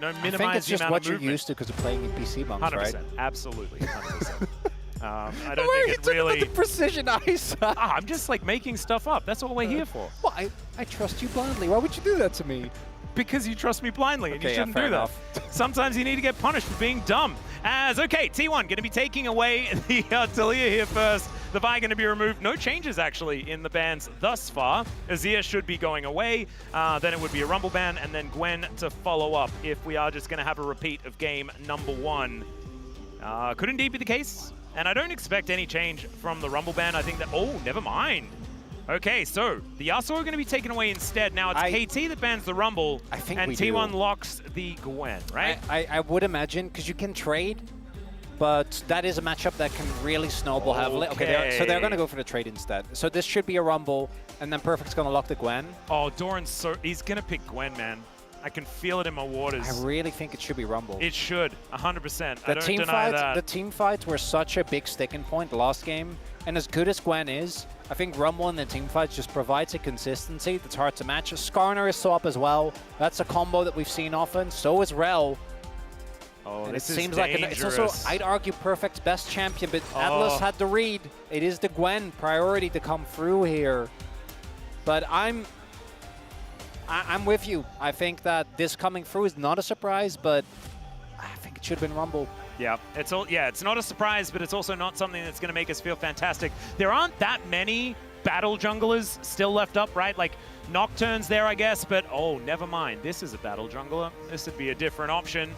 No, minimize I think it's just what you're movement. used to because of playing in PC monks, 100%, right? absolutely, 100%. I don't Where think it you really. the precision eyes. I'm just like making stuff up. That's what we're here for. Well, I trust you blindly. Why would you do that to me? Because you trust me blindly, and you shouldn't do enough. that. Sometimes you need to get punished for being dumb. Okay, T1 going to be taking away the Talia here first. The Vi going to be removed. No changes, actually, in the bans thus far. Azir should be going away. Then it would be a Rumble ban, and then Gwen to follow up if we are just going to have a repeat of game number 1. Could indeed be the case. And I don't expect any change from the Rumble ban. I think that... Oh, never mind. Okay, so the Yasuo are going to be taken away instead. Now it's KT that bans the Rumble, I think and T1 locks the Gwen, right? I would imagine, because you can trade, but that is a matchup that can really snowball heavily. Okay, so they're going to go for the trade instead. So this should be a Rumble, and then Perfect's going to lock the Gwen. Oh, Doran's he's going to pick Gwen, man. I can feel it in my waters. I really think it should be Rumble. It should, 100%. I don't deny that. The team fights were such a big sticking point last game, and as good as Gwen is, I think Rumble in the team fights just provides a consistency that's hard to match. Skarner is so up as well. That's a combo that we've seen often. So is Rel. Oh, and this it seems is like it's also, I'd argue, Perfect's best champion, but Atlas had the read. It is the Gwen priority to come through here. But I'm with you. I think that this coming through is not a surprise, but I think it should have been Rumble. Yeah, it's not a surprise, but it's also not something that's going to make us feel fantastic. There aren't that many battle junglers still left up, right? Like Nocturne's there, I guess, but oh, never mind. This is a battle jungler. This would be a different option.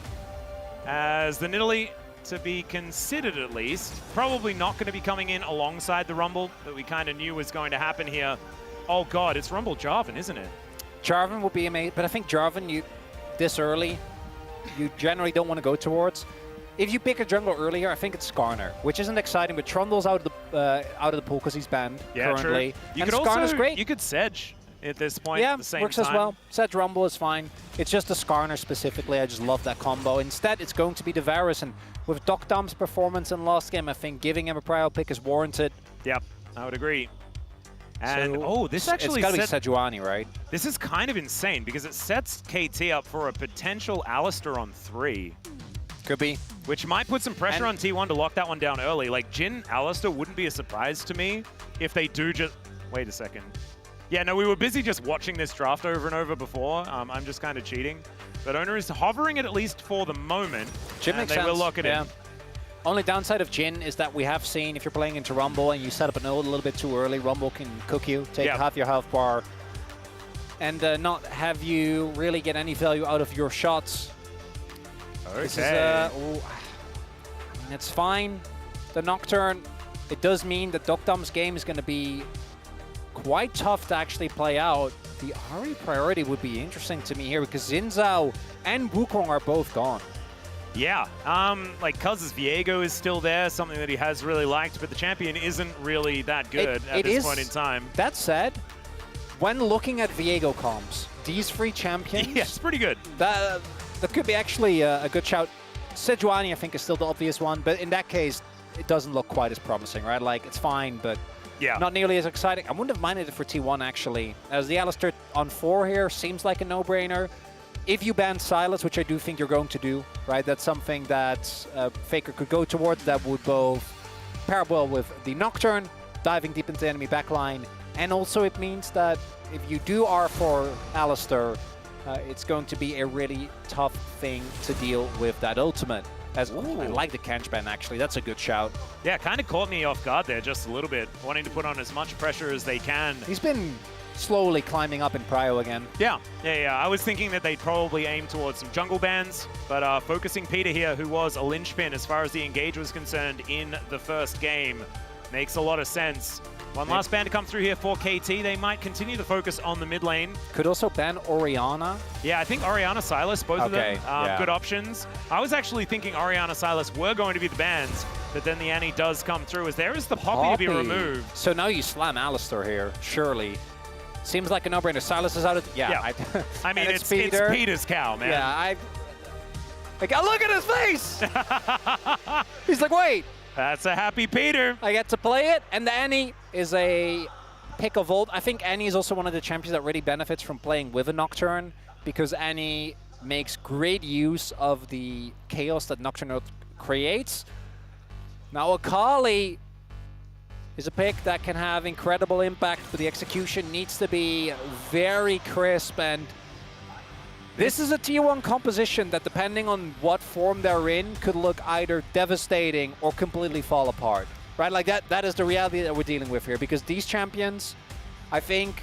As the Nidalee, to be considered at least, probably not going to be coming in alongside the Rumble that we kind of knew was going to happen here. Oh God, it's Rumble Jarvan, isn't it? Jarvan will be amazing, but I think Jarvan, this early, you generally don't want to go towards. If you pick a jungler earlier, I think it's Skarner, which isn't exciting, but Trundle's out of the pool because he's banned currently. True. You and could Skarner's also, great. You could Sedge at this point at the same time. Works as well. Sedge Rumble is fine. It's just the Skarner specifically. I just love that combo. Instead, it's going to be the Varus, and with Doc Dom's performance in last game, I think giving him a prior pick is warranted. Yep, I would agree. And so, this actually it's got to be Sejuani, right? This is kind of insane because it sets KT up for a potential Alistar on 3. Could be. Which might put some pressure on T1 to lock that one down early. Like, Jhin Alistar wouldn't be a surprise to me if they do just... Wait a second. Yeah, no, we were busy just watching this draft over and over before. I'm just kind of cheating. But Owner is hovering it at least for the moment. Jhin makes sense. Will lock it in. Only downside of Jhin is that we have seen if you're playing into Rumble and you set up a node a little bit too early, Rumble can cook you, take half your health bar, and not have you really get any value out of your shots. Okay. This is, it's fine. The Nocturne, it does mean that Doc Dom's game is going to be quite tough to actually play out. The Ahri priority would be interesting to me here because Xin Zhao and Wukong are both gone. Yeah, like Cuz's Viego is still there, something that he has really liked, but the champion isn't really that good at this point in time. That said, when looking at Viego comps, these 3 champions... Yeah, it's pretty good. That could be actually a good shout. Sejuani, I think, is still the obvious one, but in that case, it doesn't look quite as promising, right? Like, it's fine, but not nearly as exciting. I wouldn't have minded it for T1, actually. As the Alistar on 4 here seems like a no-brainer. If you ban Sylas, which I do think you're going to do, right? That's something that Faker could go towards. That would both pair well with the Nocturne, diving deep into the enemy backline, and also it means that if you do R4 Alistar, it's going to be a really tough thing to deal with that ultimate. I like the Kench ban, actually. That's a good shout. Yeah, kind of caught me off guard there just a little bit, wanting to put on as much pressure as they can. He's been slowly climbing up in prio again. Yeah. I was thinking that they'd probably aim towards some jungle bans, but focusing Peter here, who was a linchpin as far as the engage was concerned in the first game, makes a lot of sense. One last ban to come through here for KT. They might continue to focus on the mid lane. Could also ban Orianna. Yeah, I think Orianna, Sylas, both of them, good options. I was actually thinking Orianna, Sylas were going to be the bans, but then the Annie does come through as there is the Poppy to be removed. So now you slam Alistar here, surely. Seems like a no-brainer. Sylas is out of... I mean, it's Peter's cow, man. Yeah, look at his face! He's like, wait. That's a happy Peter. I get to play it, and the Annie is a pick of Volt. I think Annie is also one of the champions that really benefits from playing with a Nocturne, because Annie makes great use of the chaos that Nocturne creates. Now Akali is a pick that can have incredible impact, but the execution needs to be very crisp, and this is a T1 composition that, depending on what form they're in, could look either devastating or completely fall apart. Right, like that is the reality that we're dealing with here, because these champions, I think,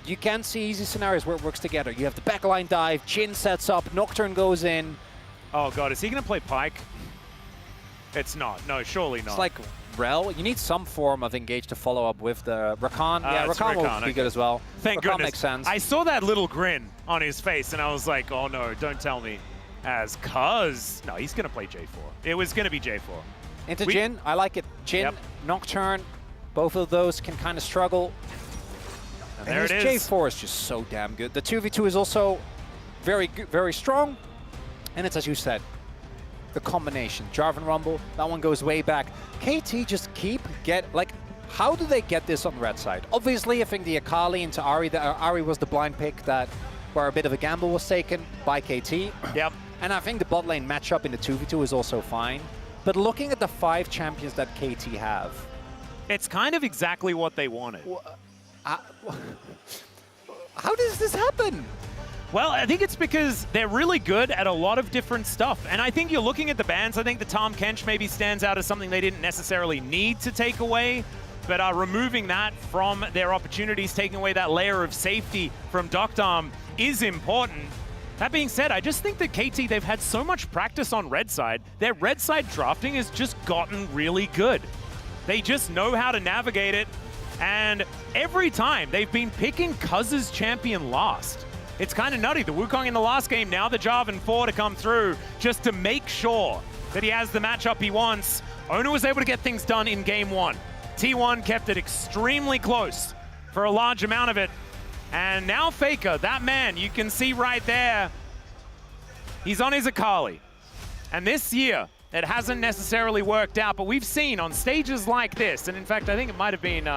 you can see easy scenarios where it works together. You have the backline dive, Jhin sets up, Nocturne goes in. Oh god, is he gonna play Pyke? It's not, no, surely not. It's like Rel, you need some form of engage to follow up with the Rakan. Yeah, Rakan will be good as well. Thank Rakan goodness. Makes sense. I saw that little grin on his face and I was like, oh no, don't tell me. No, he's gonna play J4. It was gonna be J4. Into Jhin, I like it. Jhin, Nocturne, both of those can kind of struggle. And there it is. J4 is just so damn good. The 2v2 is also very good, very strong. And it's, as you said, the combination. Jarvan Rumble, that one goes way back. KT just how do they get this on the red side? Obviously, I think the Akali into Ahri, Ahri was the blind pick where a bit of a gamble was taken by KT. Yep. And I think the bot lane matchup in the 2v2 is also fine. But looking at the 5 champions that KT have, it's kind of exactly what they wanted. How does this happen? Well, I think it's because they're really good at a lot of different stuff. And I think you're looking at the bans. I think the Tahm Kench maybe stands out as something they didn't necessarily need to take away, but removing that from their opportunities, taking away that layer of safety from Doctarm is important. That being said, I just think that KT, they've had so much practice on red side. Their red side drafting has just gotten really good. They just know how to navigate it. And every time they've been picking Cuz's champion last. It's kind of nutty. The Wukong in the last game, now the Jarvan 4 to come through just to make sure that he has the matchup he wants. Ona was able to get things done in game 1. T1 kept it extremely close for a large amount of it. And now Faker, that man, you can see right there, he's on his Akali. And this year, it hasn't necessarily worked out, but we've seen on stages like this, and in fact, I think it might have been,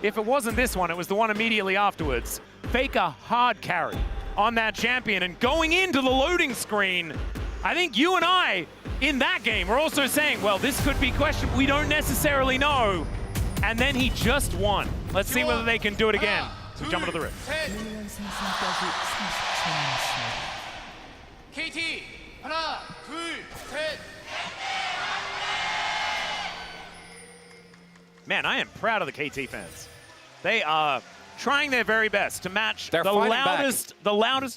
if it wasn't this one, it was the one immediately afterwards, Faker hard carry on that champion, and going into the loading screen, I think you and I, in that game, were also saying, well, this could be questionable, we don't necessarily know, and then he just won. Let's see whether they can do it again. So jump into the rift. KT, 하나, 둘, 셋. Man, I am proud of the KT fans. They are trying their very best to match the loudest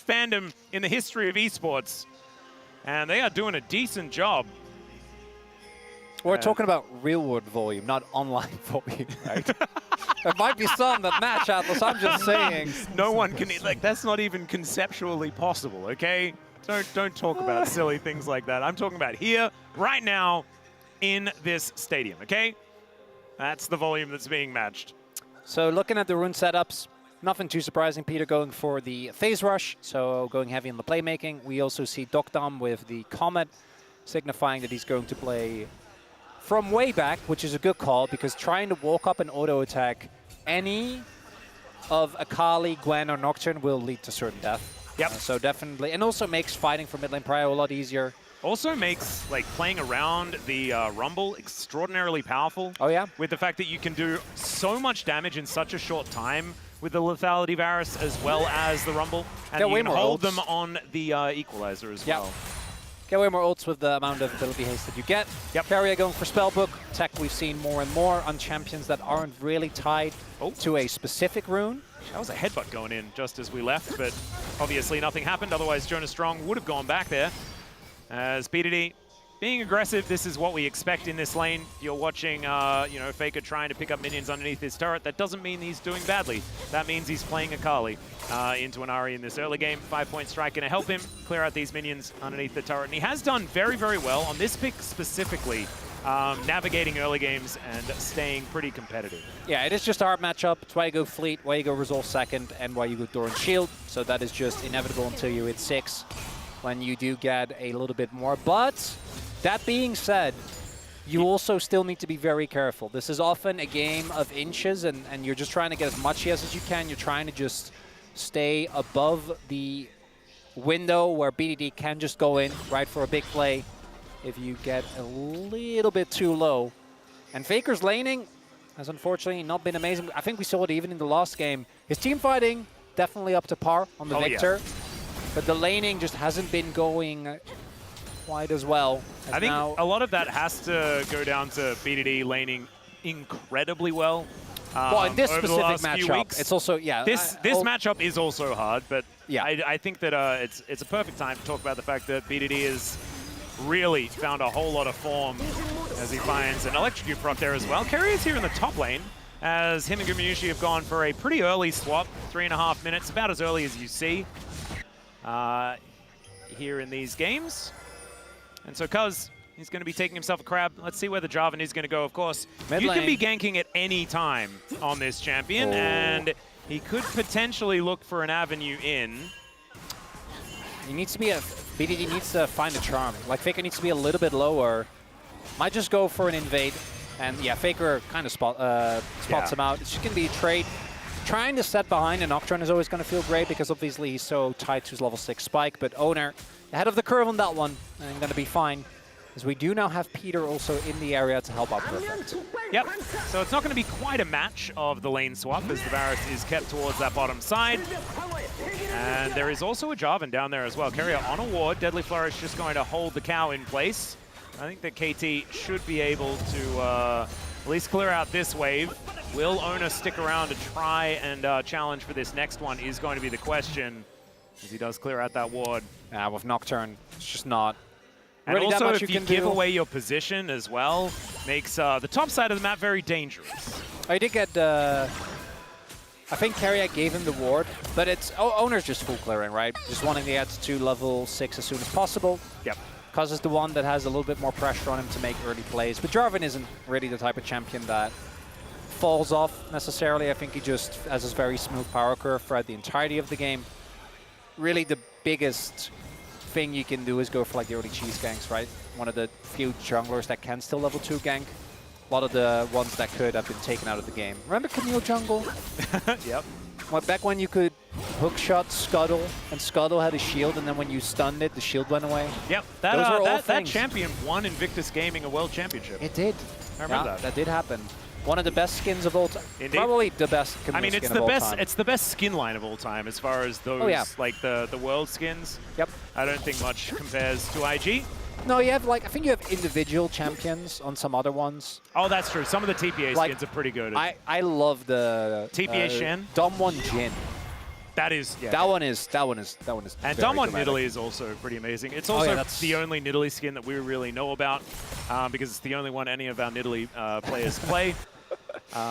fandom in the history of esports. And they are doing a decent job. We're talking about real-world volume, not online volume, right? There might be some that match, Atlas. I'm just saying. No one can, like, that's not even conceptually possible, okay? Don't talk about silly things like that. I'm talking about here, right now, in this stadium, okay? That's the volume that's being matched. So looking at the rune setups, nothing too surprising. Peter going for the phase rush, so going heavy in the playmaking. We also see Doctarm with the Comet, signifying that he's going to play from way back, which is a good call, because trying to walk up and auto-attack any of Akali, Gwen, or Nocturne will lead to certain death. Yep. So definitely, and also makes fighting for mid lane prio a lot easier. Also makes, like, playing around the Rumble extraordinarily powerful. Oh, yeah? With the fact that you can do so much damage in such a short time with the lethality Varus as well as the Rumble. And you can hold them on the Equalizer as well. Get way more ults with the amount of ability haste that you get. Yep. Carrier going for Spellbook. Tech we've seen more and more on champions that aren't really tied to a specific rune. That was a headbutt going in just as we left, but obviously nothing happened. Otherwise, Jonas Strong would have gone back there. As BDD being aggressive, this is what we expect in this lane. You're watching, you know, Faker trying to pick up minions underneath his turret. That doesn't mean he's doing badly. That means he's playing Akali into an Ahri in this early game. 5-point strike gonna help him clear out these minions underneath the turret. And he has done very, very well on this pick specifically, navigating early games and staying pretty competitive. Yeah, it is just a hard matchup. It's why you go Fleet, why you go Resolve second, and why you go Doran Shield. So that is just inevitable until you hit 6. When you do get a little bit more. But that being said, you also still need to be very careful. This is often a game of inches, and you're just trying to get as much CS as you can. You're trying to just stay above the window where BDD can just go in right for a big play if you get a little bit too low. And Faker's laning has unfortunately not been amazing. I think we saw it even in the last game. His team fighting definitely up to par on the Victor, but the laning just hasn't been going quite as well. I think a lot of that has to go down to BDD laning incredibly well. Well, in this specific matchup, it's also, This matchup is also hard, but yeah, I think that it's a perfect time to talk about the fact that BDD has really found a whole lot of form as he finds an electrocute prop there as well. Kerry is here in the top lane, as him and Gumyushi have gone for a pretty early swap, 3.5 minutes, about as early as you see here in these games. And so Cuz, he's going to be taking himself a crab. Let's see where the Jarvan is going to go, of course. You can be ganking at any time on this champion, and he could potentially look for an avenue in. He needs to be BDD needs to find a charm. Like, Faker needs to be a little bit lower. Might just go for an invade. And yeah, Faker kind of spots him out. It's just going to be a trade. Trying to set behind a Nocturne is always going to feel great because obviously he's so tied to his level 6 spike. But Owner, ahead of the curve on that one, and going to be fine. As we do now have Peter also in the area to help out Perfect. Yep, so it's not going to be quite a match of the lane swap as the Varus is kept towards that bottom side. And there is also a Jarvan down there as well. Carrier on a ward. Deadly Flourish just going to hold the cow in place. I think that KT should be able to at least clear out this wave. Will Owner stick around to try and challenge for this next one is going to be the question, as he does clear out that ward. With Nocturne, it's just not and really also, that much if you you can give do. away your position as well, makes the top side of the map very dangerous. I did get, I think Carrier gave him the ward, but it's Owner's just full clearing, right? Just wanting to get to level 6 as soon as possible. Yep. Cuz is the one that has a little bit more pressure on him to make early plays. But Jarvan isn't really the type of champion that falls off necessarily. I think he just has this very smooth power curve throughout the entirety of the game. Really the biggest thing you can do is go for like the early cheese ganks, right? One of the few junglers that can still level 2 gank. A lot of the ones that could have been taken out of the game. Remember Camille Jungle? Yep. Well, back when you could hook shot Scuttle, and Scuttle had a shield, and then when you stunned it, the shield went away. Yep. That champion won Invictus Gaming a world championship. It did. I remember that. That did happen. One of the best skins of all time. Indeed. Probably the best Camille it's skin the of all best. time. It's the best skin line of all time as far as those like the world skins. Yep. I don't think much compares to IG. No, you have like I think you have individual champions on some other ones. Oh, that's true. Some of the TPA skins are pretty good. I love the TPA Shen. Dom1 Jin. That is that one is. And Dom1 Nidalee is also pretty amazing. It's also the only Nidalee skin that we really know about because it's the only one any of our Nidalee players play.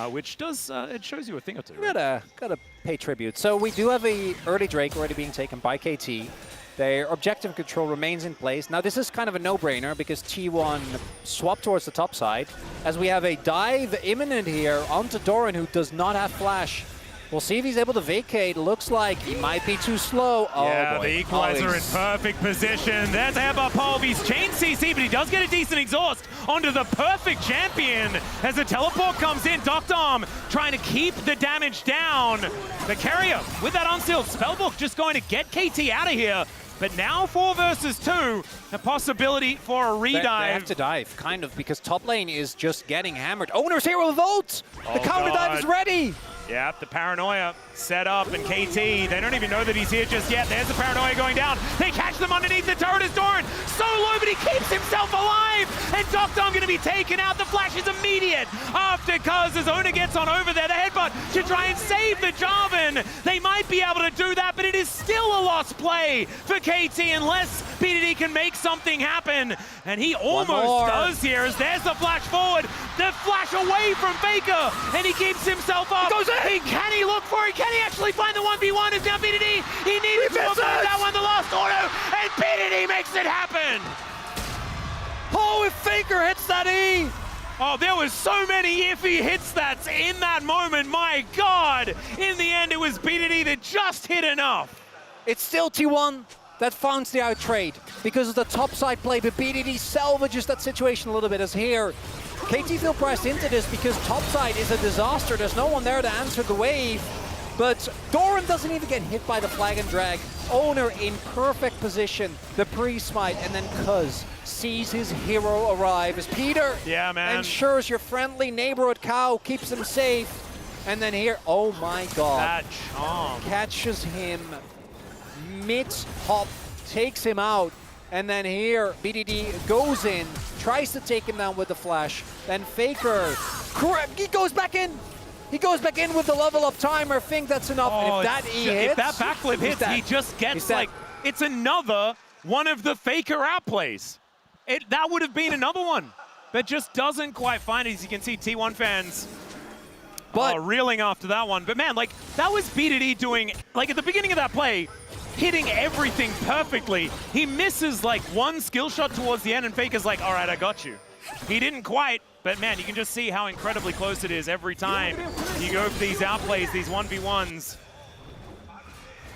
Which does it shows you a thing or two. Gotta pay tribute. So we do have a early Drake already being taken by KT. Their objective control remains in place. Now this is kind of a no-brainer because T1 swapped towards the top side. As we have a dive imminent here onto Doran, who does not have flash. We'll see if he's able to vacate. Looks like he might be too slow. Yeah, oh boy. The Equalizer in perfect position. There's Headbutt Pulve. He's chained CC, but he does get a decent exhaust onto the perfect champion. As the teleport comes in, Doctom trying to keep the damage down. The Carrier with that unsealed spellbook just going to get KT out of here. But now 4 versus 2, a possibility for a redive. They have to dive, kind of, because top lane is just getting hammered. Owner's here with Volt! The counter dive is ready! Yep, the Paranoia set up, and KT, they don't even know that he's here just yet. There's the Paranoia going down. They catch them underneath the turret as Doran. So low, but he keeps himself alive. And Doctom going to be taken out. The flash is immediate after Cuz as Owner gets on over there. The headbutt to try and save the Jarvan. They might be able to do that, but it is still a lost play for KT unless BDD can make something happen. And he almost does here as there's the flash forward. The flash away from Faker, and he keeps himself up. Can he look for it? Can he actually find the 1v1? Is now BDD. He needed to avoid that one, the last auto, and BDD makes it happen. Oh, if Faker hits that E! Oh, there was so many if he hits that in that moment. My God. In the end, it was BDD that just hit enough. It's still T1 that finds the out trade because of the top side play, but BDD salvages that situation a little bit as here. KT feel pressed into this because topside is a disaster. There's no one there to answer the wave. But Doran doesn't even get hit by the flag and drag. Owner in perfect position, the pre-smite, and then Cuz sees his hero arrive as Peter ensures your friendly neighborhood cow keeps him safe. And then here, oh my god. That charm. Catches him mid-hop, takes him out. And then here, BDD goes in, tries to take him down with the flash. Then Faker, he goes back in. He goes back in with the level up timer. Think that's enough. Oh, and if that E hits, if that backflip hits, he just gets like, it's another one of the Faker outplays. That would have been another one, but just doesn't quite find it. As you can see, T1 fans reeling after that one. But man, like, that was BDD doing, like at the beginning of that play, hitting everything perfectly. He misses like one skill shot towards the end and Faker's like, all right, I got you. He didn't quite, but man, you can just see how incredibly close it is every time you go for these outplays, these 1v1s.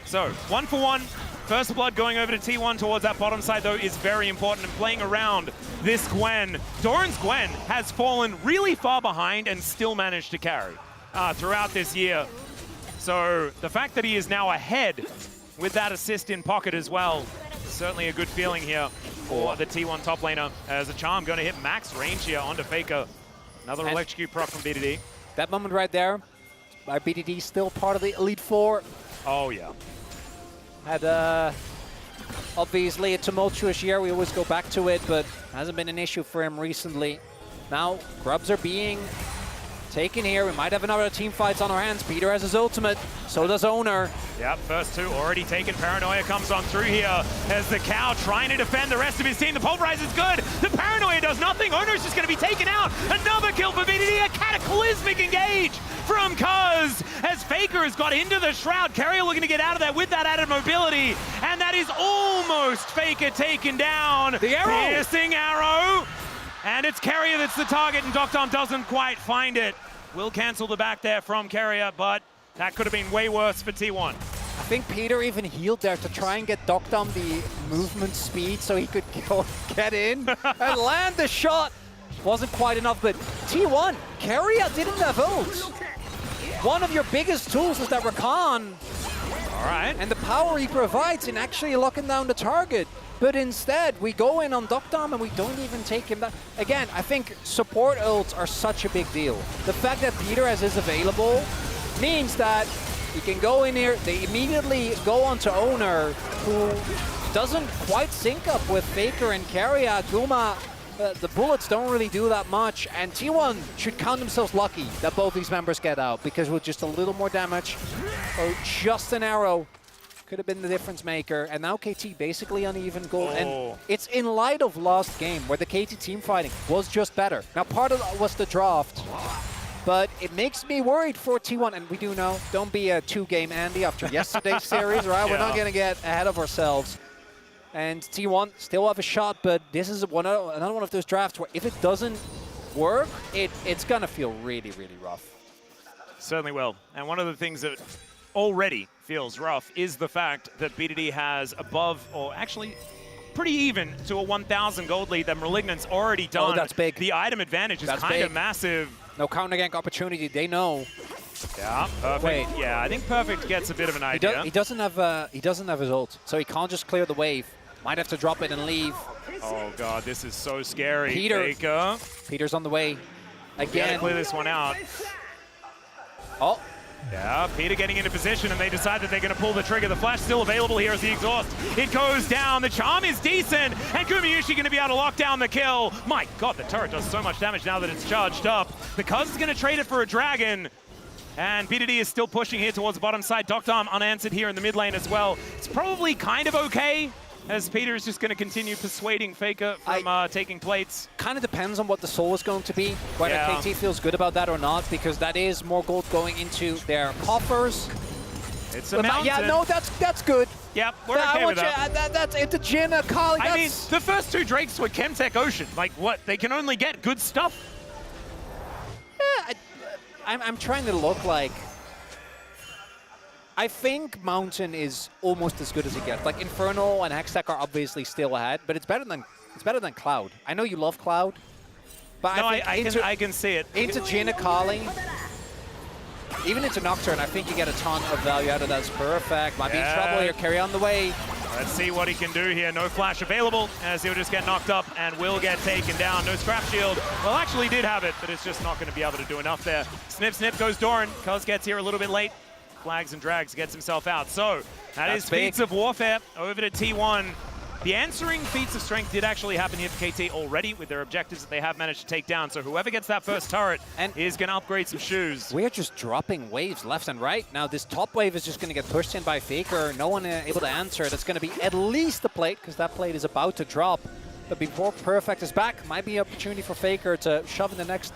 So, 1 for 1. First blood going over to T1 towards that bottom side, though, is very important. And playing around this Gwen, Doran's Gwen has fallen really far behind and still managed to carry throughout this year. So the fact that he is now ahead with that assist in pocket as well, certainly a good feeling here for the T1 top laner. As a charm going to hit max range here onto Faker. Another electrocute proc from BDD. That moment right there, by BDD still part of the Elite Four. Oh yeah. Had obviously a tumultuous year, we always go back to it, but hasn't been an issue for him recently. Now, grubs are being taken here. We might have another team fights on our hands. Peter has his ultimate, so does Owner. Yep, first two already taken. Paranoia comes on through here as the cow trying to defend the rest of his team. The pulverize is good. The Paranoia does nothing. Owner's just going to be taken out. Another kill for BDD. A cataclysmic engage from Cuz as Faker has got into the shroud. Carrier looking to get out of there with that added mobility. And that is almost Faker taken down. The arrow. Piercing arrow. And it's Carrier that's the target, and Doctom doesn't quite find it. Will cancel the back there from Carrier, but that could have been way worse for T1. I think Peter even healed there to try and get Doctom the movement speed so he could get in and land the shot. Wasn't quite enough, but T1, Carrier didn't have ult. One of your biggest tools is that Rakan. All right. And the power he provides in actually locking down the target. But instead, we go in on Doctom and we don't even take him down. Again, I think support ults are such a big deal. The fact that Peter has is available means that he can go in here, they immediately go onto Owner, who doesn't quite sync up with Faker and Carrier. Guma, the bullets don't really do that much, and T1 should count themselves lucky that both these members get out, because with just a little more damage, or just an arrow, could have been the difference maker. And now KT basically uneven gold. And it's in light of last game where the KT team fighting was just better. Now part of that was the draft, but it makes me worried for T1. And we do know, don't be a 2-game Andy after yesterday's series, right? Yeah. We're not going to get ahead of ourselves. And T1 still have a shot, but this is another one of those drafts where if it doesn't work, it's going to feel really, really rough. Certainly will. And one of the things that already feels rough is the fact that BDD has above, or actually pretty even to a 1,000 gold lead that Malignant's already done. Oh, that's big. The item advantage is kind of massive. No counter gank opportunity, they know. Yeah, Perfect. Wait. Yeah, I think Perfect gets a bit of an idea. He doesn't have his ult, so he can't just clear the wave. Might have to drop it and leave. Oh god, this is so scary. Peter's on the way. Again. Gotta clear this one out. Oh. Yeah, Peter getting into position, and they decide that they're going to pull the trigger. The flash still available here as the exhaust. It goes down. The charm is decent, and Gumayushi going to be able to lock down the kill. My god, the turret does so much damage now that it's charged up. The Cuz is going to trade it for a dragon. And BDD is still pushing here towards the bottom side. Doctom unanswered here in the mid lane as well. It's probably kind of okay, as Peter is just going to continue persuading Faker from taking plates. Kind of depends on what the soul is going to be, whether KT feels good about that or not, because that is more gold going into their coffers. It's a mountain. Yeah, no, that's good. Yep, we're okay with that. That's into Jin, Kali. I mean, the first two Drakes were Chemtech Ocean. Like, what? They can only get good stuff. Yeah, I'm trying to look like... I think Mountain is almost as good as it gets. Like Inferno and Hextech are obviously still ahead, but it's better than Cloud. I know you love Cloud, but no, I can see it. Into Jin, Kali. even into Nocturne, I think you get a ton of value out of that. It's perfect. Might be in trouble here. Carry on the way. Let's see what he can do here. No flash available, as he'll just get knocked up and will get taken down. No scrap shield. Well, actually he did have it, but it's just not going to be able to do enough there. Snip, snip goes Doran. Cuz gets here a little bit late. Flags and drags, gets himself out. So that is Feats of Warfare over to T1. The answering Feats of Strength did actually happen here for KT already with their objectives that they have managed to take down. So whoever gets that first turret is going to upgrade some shoes. We're just dropping waves left and right. Now this top wave is just going to get pushed in by Faker. No one able to answer. That's going to be at least the plate, because that plate is about to drop. But before Perfect is back, might be an opportunity for Faker to shove in the next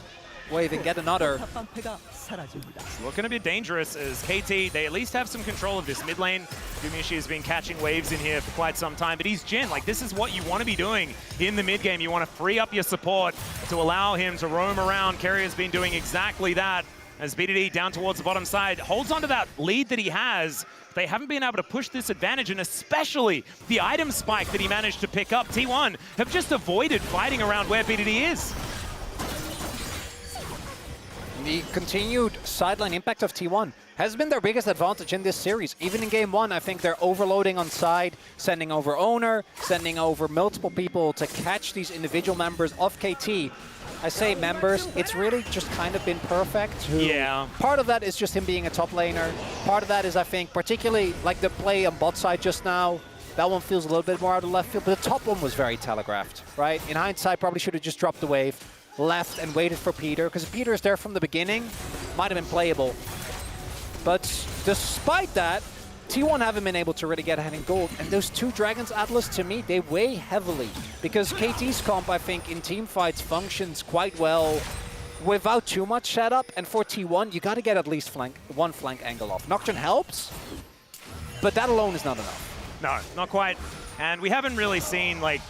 wave and get another. It's looking a bit dangerous as KT, they at least have some control of this mid lane. Gumishi has been catching waves in here for quite some time, but he's Jhin. Like, this is what you want to be doing in the mid game. You want to free up your support to allow him to roam around. Kerry has been doing exactly that as BDD down towards the bottom side holds onto that lead that he has. They haven't been able to push this advantage, and especially the item spike that he managed to pick up. T1 have just avoided fighting around where BDD is. The continued sideline impact of T1 has been their biggest advantage in this series. Even in game one, I think they're overloading on side, sending over Owner, sending over multiple people to catch these individual members of KT. I say members, it's really just kind of been Perfect. Yeah. Part of that is just him being a top laner. Part of that is, I think, particularly like the play on bot side just now. That one feels a little bit more out of left field, but the top one was very telegraphed, right? In hindsight, probably should have just dropped the wave, left and waited for Peter, because if Peter is there from the beginning, might have been playable. But despite that, T1 haven't been able to really get ahead in gold. And those two Dragons Atlas, to me, they weigh heavily. Because KT's comp, I think, in team fights functions quite well without too much setup. And for T1, you got to get at least one flank angle off. Nocturne helps, but that alone is not enough. No, not quite. And we haven't really seen like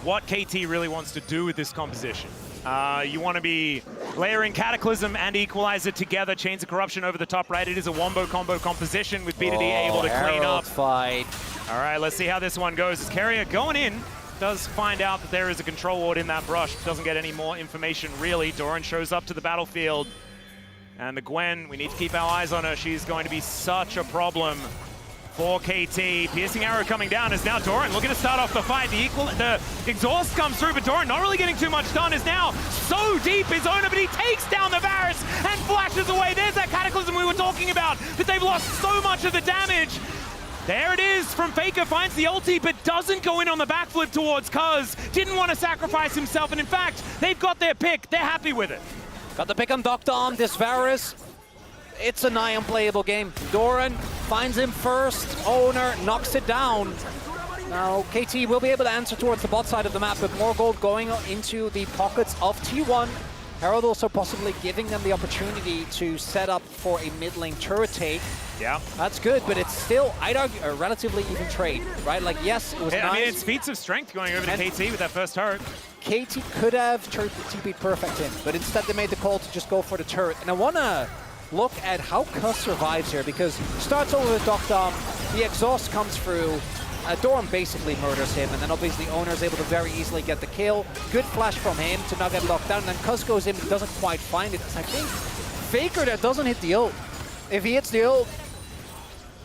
what KT really wants to do with this composition. You want to be layering Cataclysm and Equalizer together, Chains of Corruption over the top right. It is a wombo combo composition with BDD able to clean up. Fight. All right, let's see how this one goes. As Carrier going in, does find out that there is a control ward in that brush. Doesn't get any more information really. Doran shows up to the battlefield. And the Gwen, we need to keep our eyes on her. She's going to be such a problem for KT. Piercing arrow coming down is now Doran looking to start off the fight. The exhaust comes through, but Doran not really getting too much done. Is now so deep his owner, but he takes down the Varus and flashes away. There's that Cataclysm we were talking about, but they've lost so much of the damage. There it is from Faker, finds the ulti, but doesn't go in on the backflip towards Cuz. Didn't want to sacrifice himself, and in fact, they've got their pick. They're happy with it. Got the pick on Doctor, this Varus. It's a nigh unplayable game. Doran finds him first. Owner knocks it down. Now, KT will be able to answer towards the bot side of the map, but more gold going into the pockets of T1. Herald also possibly giving them the opportunity to set up for a mid lane turret take. Yeah. That's good, but it's still, I'd argue, a relatively even trade, right? Like, yes, it was nice. I mean, it's Feats of Strength going over to KT with that first turret. KT could have TP'd Perfect in, but instead they made the call to just go for the turret. And I want to look at how Cuz survives here, because starts over with Doctor, the exhaust comes through, Doran basically murders him, and then obviously Owner is able to very easily get the kill. Good flash from him to not get locked down, and then Cuz goes in but doesn't quite find it. I think Faker there doesn't hit the ult. If he hits the ult,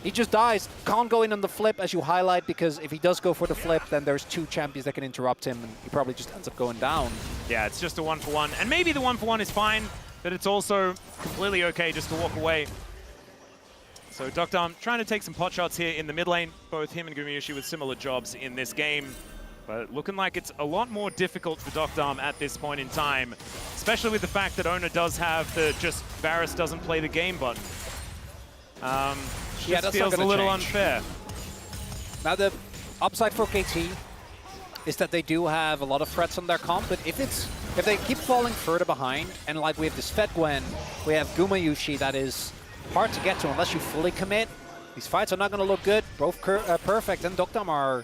he just dies. Can't go in on the flip, as you highlight, because if he does go for the flip, then there's two champions that can interrupt him, and he probably just ends up going down. Yeah, it's just a 1-for-1, and maybe the 1-for-1 is fine, but it's also completely okay just to walk away. So Doctor trying to take some pot shots here in the mid lane. Both him and Gumiushi with similar jobs in this game. But looking like it's a lot more difficult for Doctor at this point in time. Especially with the fact that Owner does have the just Varus doesn't play the game button. Yeah, that feels a little unfair. Now the upside for KT is that they do have a lot of threats on their comp, but if they keep falling further behind, and like we have this Fed Gwen, we have Gumayushi that is hard to get to unless you fully commit. These fights are not going to look good. Both Perfect and Dokdam are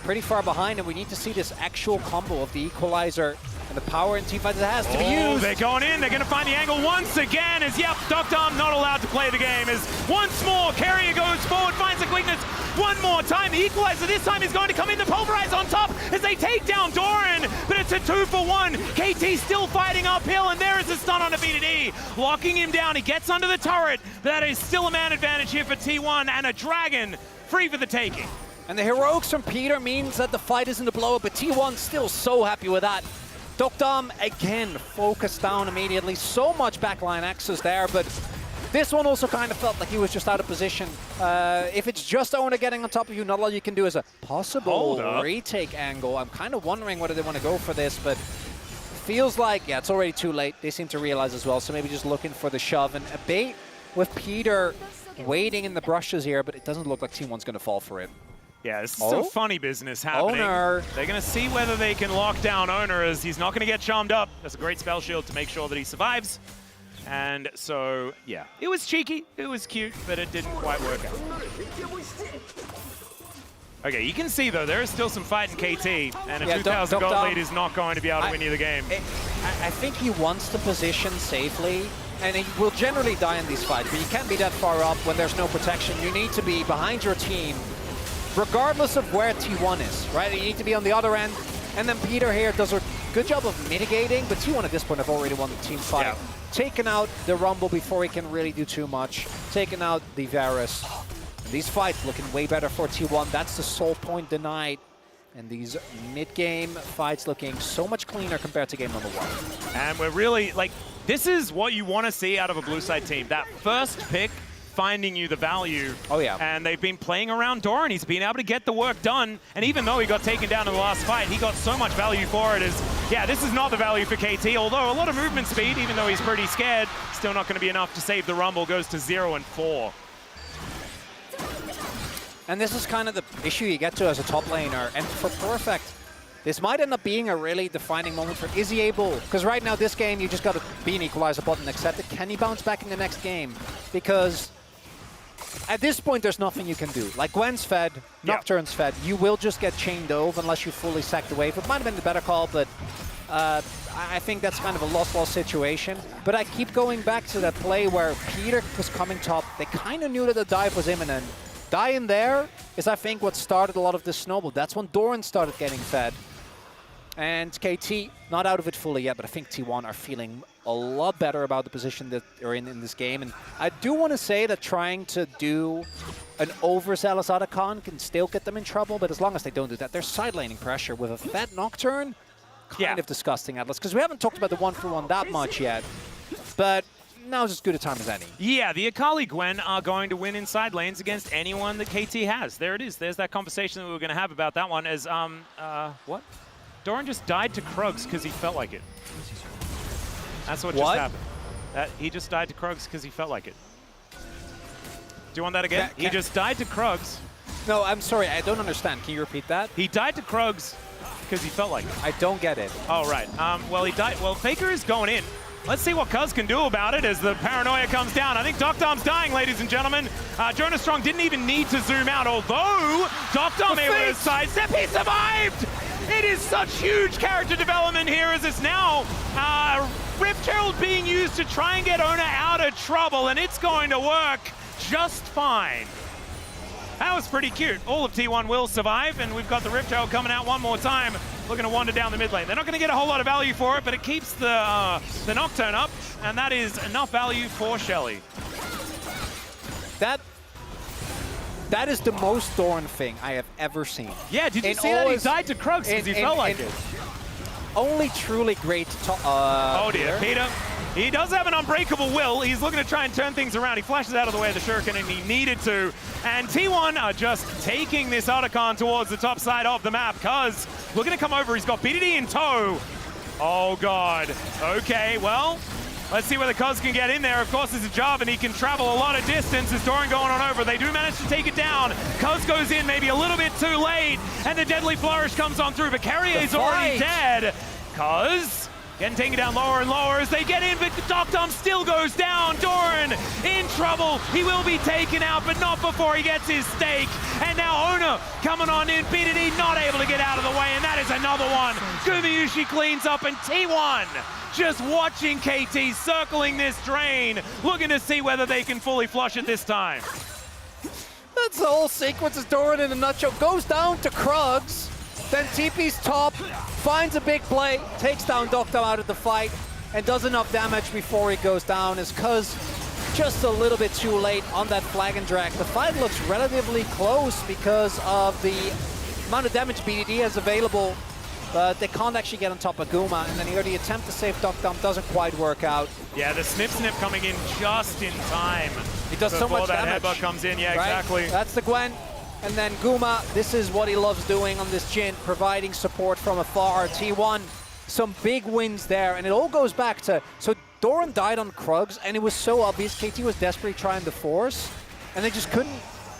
pretty far behind, and we need to see this actual combo of the Equalizer and the power in teamfights it has to be used. They're going in. They're going to find the angle once again. As yep, Dokdam not allowed to play the game. As once more, Carrier goes forward, finds a quickness. One more time, the Equalizer this time is going to come in. The Pulverize on top as they take down Doran, but it's to 2 for 1. KT still fighting uphill, and there is a stun on a BDD, locking him down. He gets under the turret, but that is still a man advantage here for T1, and a dragon free for the taking. And the heroics from Peter means that the fight isn't a blow, but T1 still so happy with that. Dokdam, again, focused down immediately. So much backline access there, but this one also kind of felt like he was just out of position. If it's just Owner getting on top of you, not all you can do is a possible retake angle. I'm kind of wondering whether they want to go for this, but feels like, yeah, it's already too late. They seem to realize as well, so maybe just looking for the shove. And a bait with Peter waiting in the brushes here, but it doesn't look like T1's going to fall for it. Yeah, this is some funny business happening. Owner. They're going to see whether they can lock down Owner, as he's not going to get charmed up. That's a great spell shield to make sure that he survives. And so, yeah, it was cheeky, it was cute, but it didn't quite work out. Okay, you can see, though, there is still some fight in KT, and a 2,000 gold lead is not going to be able to win you the game. I think he wants to position safely, and he will generally die in these fights, but you can't be that far up when there's no protection. You need to be behind your team, regardless of where T1 is, right? You need to be on the other end, and then Peter here does a good job of mitigating, but T1 at this point have already won the team fight. Yeah. Taken out the Rumble before he can really do too much, taken out the Varus. These fights looking way better for T1. That's the soul point denied. And these mid-game fights looking so much cleaner compared to game number 1. And we're really, like, this is what you want to see out of a blue side team. That first pick, finding you the value. Oh, yeah. And they've been playing around Doran. He's been able to get the work done. And even though he got taken down in the last fight, he got so much value for it. Yeah, this is not the value for KT, although a lot of movement speed, even though he's pretty scared, still not going to be enough to save the Rumble. Goes to 0 and 4. And this is kind of the issue you get to as a top laner. And for Perfect, this might end up being a really defining moment for, is he able? Because right now, this game, you just got to be an equalizer button, accept it. Can he bounce back in the next game? Because at this point, there's nothing you can do. Like, Gwen's fed, Nocturne's fed. You will just get chain dove unless you fully sack the wave. It might have been the better call, but I think that's kind of a lost-loss situation. But I keep going back to that play where Peter was coming top. They kind of knew that the dive was imminent. Dying there is, I think, what started a lot of this snowball. That's when Doran started getting fed. And KT, not out of it fully yet, but I think T1 are feeling a lot better about the position that they're in this game. And I do want to say that trying to do an overzealous Otacon can still get them in trouble, but as long as they don't do that, they're side laning pressure with a fed Nocturne. Kind of disgusting, Atlas, because we haven't talked about the 1-for-1 that much yet. But now's as good a time as any. Yeah, the Akali Gwen are going to win inside lanes against anyone that KT has. There it is. There's that conversation that we were going to have about that one as, what? Doran just died to Krugs because he felt like it. That's what just happened. He just died to Krugs because he felt like it. Do you want that again? He just died to Krugs. No, I'm sorry. I don't understand. Can you repeat that? He died to Krugs because he felt like it. I don't get it. Oh, right. Well, he died. Well, Faker is going in. Let's see what Cuz can do about it as the paranoia comes down. I think Dokdam's dying, ladies and gentlemen. Jonas Strong didn't even need to zoom out, although Dokdam able to sidestep. He survived! It is such huge character development here as it's now Rift Herald being used to try and get Ona out of trouble, and it's going to work just fine. That was pretty cute. All of T1 will survive, and we've got the Rift Herald coming out one more time, looking to wander down the mid lane. They're not going to get a whole lot of value for it, but it keeps the Nocturne up, and that is enough value for Shelly. That is the most Doran thing I have ever seen. Yeah, did you see that? He died to Krugs because he felt like it. Only truly great. Oh dear, Peter. He does have an unbreakable will. He's looking to try and turn things around. He flashes out of the way of the Shuriken, and he needed to. And T1 are just taking this Otacon towards the top side of the map. Cuz looking to come over. He's got BDD in tow. Oh god. Okay, well, let's see whether Cuz can get in there. Of course, it's a job, and he can travel a lot of distance. As Doran going on over, they do manage to take it down. Cuz goes in maybe a little bit too late, and the Deadly Flourish comes on through, but Carrier's already dead. Cuz getting taken down lower and lower as they get in, but Dokdam still goes down. Doran in trouble. He will be taken out, but not before he gets his stake. And now Ona coming on in. BDD not able to get out of the way, and that is another one. Gumayushi cleans up, and T1 just watching KT circling this drain, looking to see whether they can fully flush it this time. That's the whole sequence as Doran in a nutshell goes down to Krugs. then TP's top, finds a big play, takes down Dokdam out of the fight, and does enough damage before he goes down. Is Cuz just a little bit too late on that flag and drag. The fight looks relatively close because of the amount of damage BDD has available, but they can't actually get on top of Guma, and then here the attempt to save Dokdam doesn't quite work out. Yeah, the snip coming in just in time. He does so much damage. Before that headbutt comes in, yeah, right? exactly. That's the Gwen. And then Guma, this is what he loves doing on this Jhin, providing support from afar. T1, some big wins there, and it all goes back to, so Doran died on Krugs, and it was so obvious. KT was desperately trying to force, and they just couldn't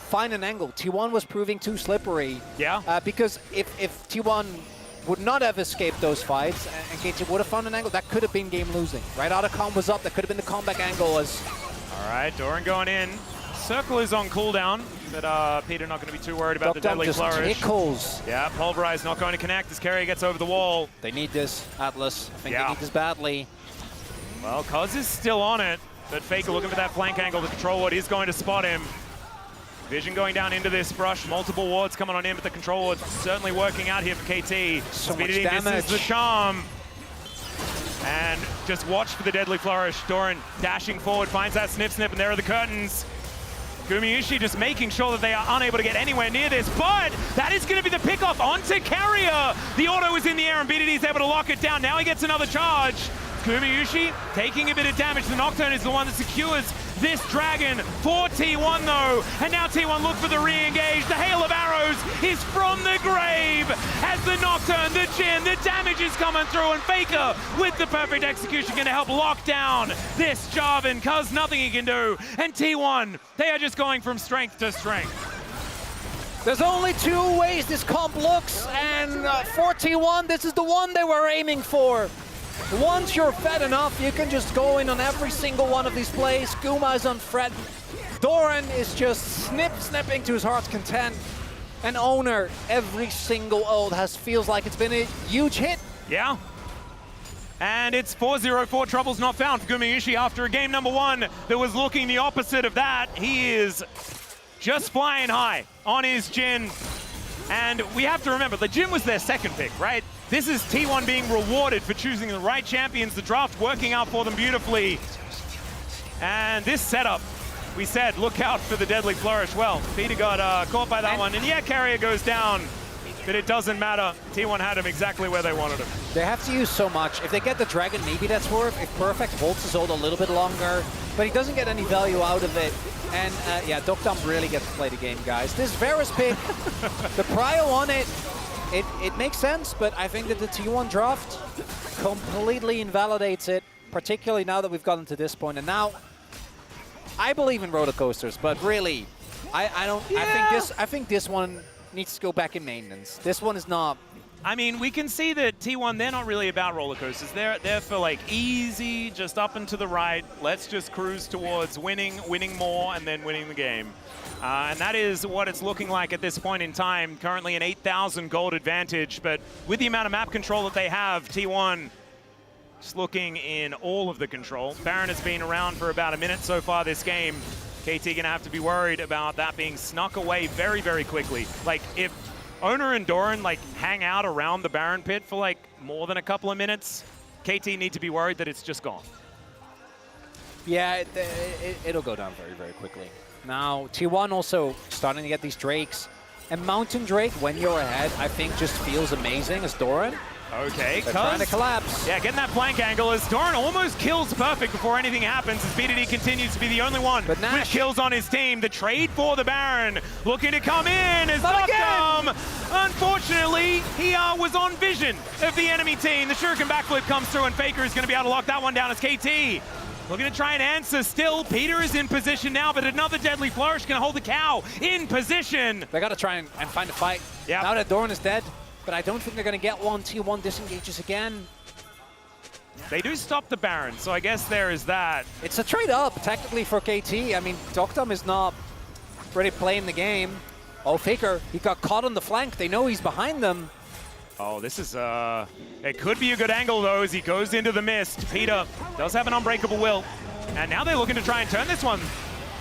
find an angle. T1 was proving too slippery. Yeah. Because if T1 would not have escaped those fights, and KT would have found an angle, that could have been game losing. Right, Otacon was up, that could have been the comeback angle. All right, Doran going in. Circle is on cooldown, but Peter not going to be too worried about the deadly flourish. Tickles. Yeah, Pulverize not going to connect as Keria gets over the wall. They need this, Atlas. I think they need this badly. Well, Cuz is still on it, but Faker looking for that flank angle. The control ward is going to spot him. Vision going down into this brush. Multiple wards coming on in, but the control ward's certainly working out here for KT. So much damage. This is the charm. And just watch for the deadly flourish. Doran dashing forward, finds that snip, and there are the curtains. Gumayusi just making sure that they are unable to get anywhere near this, but that is going to be the pickoff onto Keria. The auto is in the air, and BDD is able to lock it down. Now he gets another charge. Gumayusi taking a bit of damage. The Nocturne is the one that secures this Dragon for T1 though. And now T1 look for the re-engage. The hail of arrows is from the grave as the Nocturne, the Jhin, the damage is coming through, and Faker with the perfect execution going to help lock down this Jarvan, cuz nothing he can do. And T1, they are just going from strength to strength. There's only two ways this comp looks, and for T1, this is the one they were aiming for. Once you're fed enough, you can just go in on every single one of these plays. Guma is on Fred. Doran is just snipping to his heart's content. And Owner, every single ult feels like it's been a huge hit. Yeah. And it's 4-0-4 troubles not found for Gumayusi after a game number one that was looking the opposite of that. He is just flying high on his Jhin. And we have to remember, the Jhin was their second pick, right? This is T1 being rewarded for choosing the right champions, the draft working out for them beautifully. And this setup, we said, look out for the deadly flourish. Well, Peter got caught by that one, and yeah, Keria goes down, but it doesn't matter. T1 had him exactly where they wanted him. They have to use so much. If they get the Dragon, maybe that's worth. If Perfect holds his ult a little bit longer, but he doesn't get any value out of it. And yeah, Dokdam really gets to play the game, guys. This Varus pick, the prio on it, it makes sense, but I think that the T1 draft completely invalidates it, particularly now that we've gotten to this point. And now, I believe in roller coasters, but really, I don't. Yeah. I think this one needs to go back in maintenance. This one is not. I mean, we can see that T1, they're not really about roller coasters. They're for like easy, just up and to the right. Let's just cruise towards winning more, and then winning the game. And that is what it's looking like at this point in time. Currently an 8,000 gold advantage, but with the amount of map control that they have, T1 just looking in all of the control. Baron has been around for about a minute so far this game. KT gonna have to be worried about that being snuck away very, very quickly. Like, if Owner and Doran like hang out around the Baron pit for like more than a couple of minutes, KT need to be worried that it's just gone. Yeah, it'll go down very, very quickly. Now, T1 also starting to get these Drakes. And Mountain Drake, when you're ahead, I think just feels amazing as Doran. Okay, they're trying to collapse. Yeah, getting that flank angle as Doran almost kills Perfect before anything happens, as BDD continues to be the only one with kills on his team. The trade for the Baron looking to come in as Dokdam. Unfortunately, he was on vision of the enemy team. The Shuriken backflip comes through, and Faker is going to be able to lock that one down as KT. Looking to try and answer still. Peter is in position now, but another deadly flourish can hold the cow in position. They got to try and find a fight. Yeah. Now that Doran is dead, but I don't think they're going to get one. T1 disengages again. They do stop the Baron, so I guess there is that. It's a trade-up, technically, for KT. I mean, Dokdam is not really playing the game. Oh, Faker, he got caught on the flank. They know he's behind them. Oh, this is, it could be a good angle, though, as he goes into the mist. Peter does have an unbreakable will. And now they're looking to try and turn this one.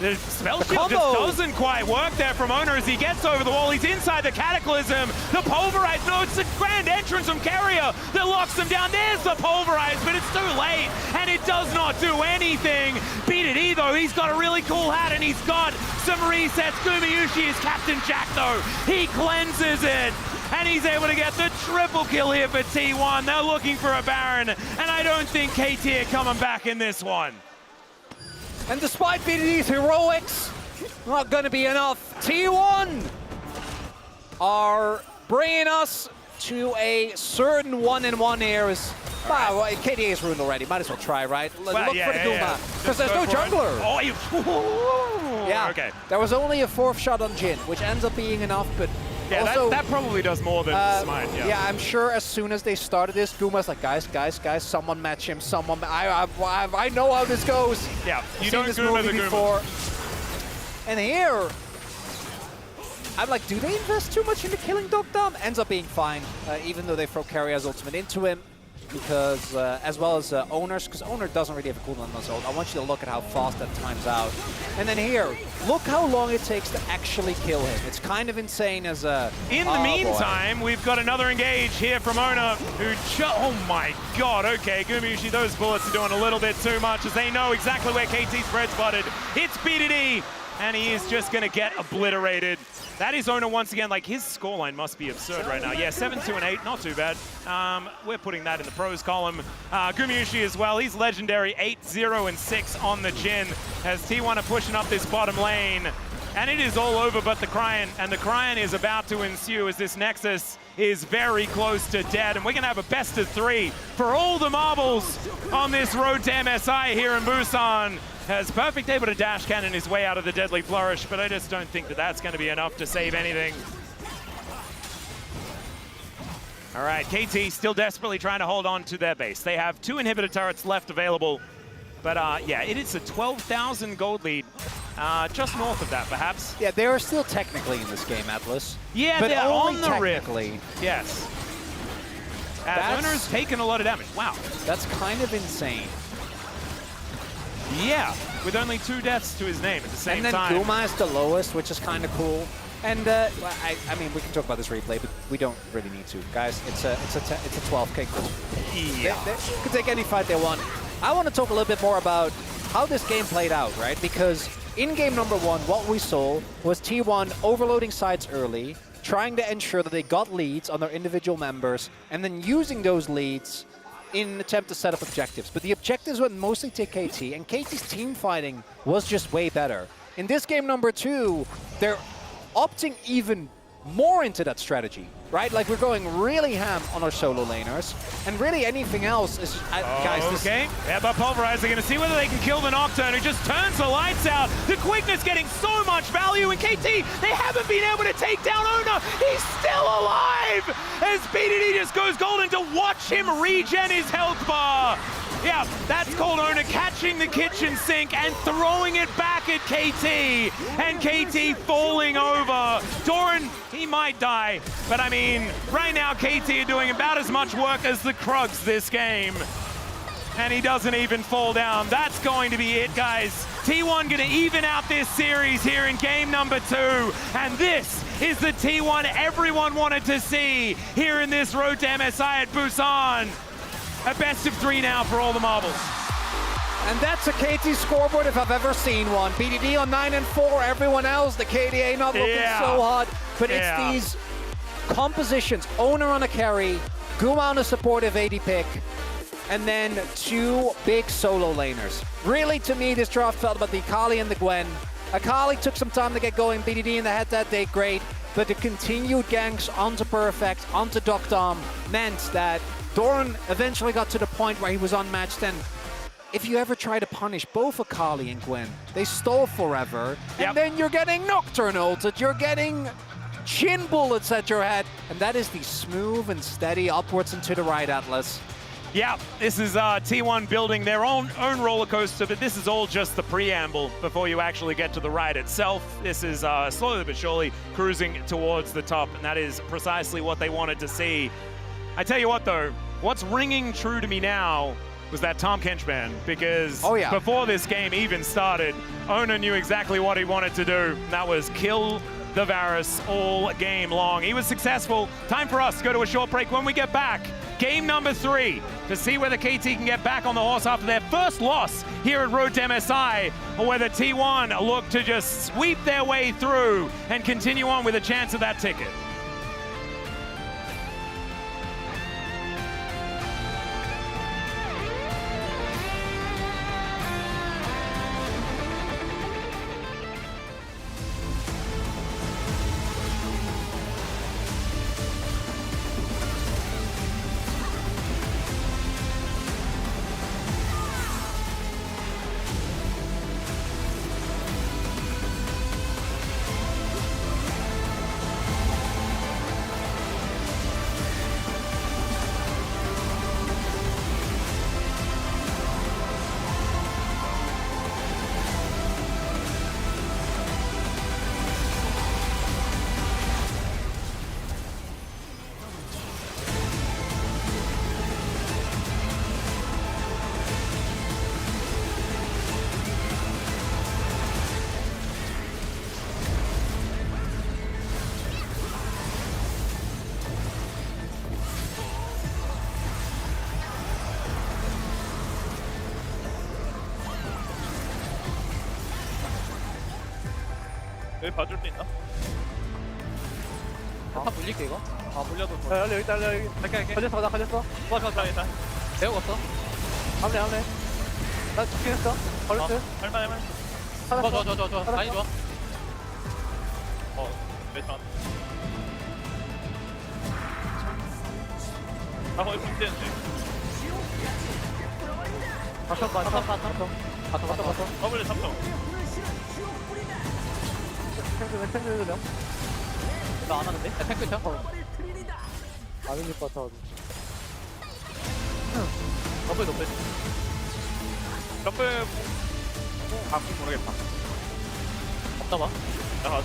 The spell shield just doesn't quite work there from Owner as he gets over the wall. He's inside the Cataclysm. The Pulverize, no, it's a grand entrance from Carrier that locks him down. There's the Pulverize, but it's too late, and it does not do anything. BDD, though, he's got a really cool hat, and he's got some resets. Gumayushi is Captain Jack, though. He cleanses it, and he's able to get the triple kill here for T1. They're looking for a Baron, and I don't think KT are coming back in this one. And despite BDD's heroics, not going to be enough. T1 are bringing us to a certain 1-in-1 here. Wow, KDA is ruined already. Might as well try, right? Look for the Guma, because there's no jungler. Oh, you... Yeah, okay. There was only a 4th shot on Jhin, which ends up being enough, but yeah, also, that probably does more than Smite. Yeah, I'm sure as soon as they started this, Guma's like, guys, someone match him, someone. I know how this goes. Yeah, I've seen this movie before. And here, I'm like, do they invest too much into killing Dogdom? Ends up being fine, even though they throw Carrier's ultimate into him. Because, as well as Owners, because Owner doesn't really have a cooldown on his ult. I want you to look at how fast that times out. And then here, look how long it takes to actually kill him. It's kind of insane as a... In the meantime, we've got another engage here from Owner, who oh my god, okay, Gumayushi, those bullets are doing a little bit too much, as they know exactly where KT's bread's buttered. It's BDD, and he is just going to get obliterated. That is Owner once again. Like, his scoreline must be absurd right now. Yeah, 7-2-8, not too bad. We're putting that in the pros column. Gumayushi as well, he's legendary, 8-0-6 on the Jhin, as T1 are pushing up this bottom lane. And it is all over but the Cryon, and the Cryon is about to ensue as this Nexus is very close to dead, and we're gonna have a best of 3 for all the marbles on this road to MSI here in Busan. Has Perfect able to dash cannon his way out of the Deadly Flourish, but I just don't think that that's going to be enough to save anything. All right, KT still desperately trying to hold on to their base. They have 2 inhibitor turrets left available, but yeah, it is a 12,000 gold lead. Just north of that, perhaps. Yeah, they are still technically in this game, Atlas. Yeah, but they're on the rift. Yes. As Owner's taken a lot of damage. Wow. That's kind of insane. Yeah, with only 2 deaths to his name at the same time. And then Guma is the lowest, which is kind of cool. And I mean, we can talk about this replay, but we don't really need to, guys. It's a 12K. Yeah, they could take any fight they want. I want to talk a little bit more about how this game played out, right? Because in game number 1, what we saw was T1 overloading sides early, trying to ensure that they got leads on their individual members, and then using those leads in an attempt to set up objectives. But the objectives went mostly to KT, and KT's team fighting was just way better. In this game number 2, they're opting even more into that strategy, right? Like, we're going really ham on our solo laners, and really anything else is... guys, okay, yeah, but Pulverize, they're going to see whether they can kill the Nocturne, who just turns the lights out. The quickness getting so much value, and KT, they haven't been able to take down Owner. He's still alive, as BDD just goes golden to watch him regen his health bar. Yeah, that's called Owner catching the kitchen sink and throwing it back at KT, and KT falling over. Doran, he might die, but I mean, right now KT are doing about as much work as the Krugs this game. And he doesn't even fall down. That's going to be it, guys. T1 gonna even out this series here in game number 2. And this is the T1 everyone wanted to see here in this road to MSI at Busan. A best of 3 now for all the marbles. And that's a KT scoreboard if I've ever seen one. BDD on 9-4, everyone else, the KDA not looking so hot. But it's these compositions. Owner on a carry, Guma on a supportive AD pick, and then 2 big solo laners. Really, to me, this draft felt about the Akali and the Gwen. Akali took some time to get going, BDD in the head that day, great. But the continued ganks onto Perfect, onto Dogdom, meant that Doran eventually got to the point where he was unmatched, and if you ever try to punish both Akali and Gwen, they stall forever, and then you're getting Nocturne ulted, you're getting Jhin bullets at your head, and that is the smooth and steady upwards and to the right, Atlas. Yeah, this is T1 building their own roller coaster, but this is all just the preamble before you actually get to the ride itself. This is slowly but surely cruising towards the top, and that is precisely what they wanted to see. I tell you what, though, what's ringing true to me now was that Tahm Kench ban, because Oh, yeah. before this game even started, Owner knew exactly what he wanted to do. And that was kill the Varus all game long. He was successful. Time for us to go to a short break. When we get back, game number 3, to see whether KT can get back on the horse after their first loss here at Road to MSI, or whether T1 look to just sweep their way through and continue on with a chance of that ticket. 여기 봐줄 수 있나? 탑 물릴게 이거. 아 물려도 야, 여기 있다 여기. 갈게. 걸렸어 나 걸렸어. 좋아 일단. 배우갔어. 함래. 나 죽긴 했어. 걸렸어. 할만해. 좋아. 많이 좋아. 매트 안. 아 거의 붙이는데. 봤어. 더블 3점. 탱크 명. 나안 하는데? 야, 탱크 있어? 아민일 것 같아. 더블 높여. 더블. 모르겠다. 없나 봐. 나 가서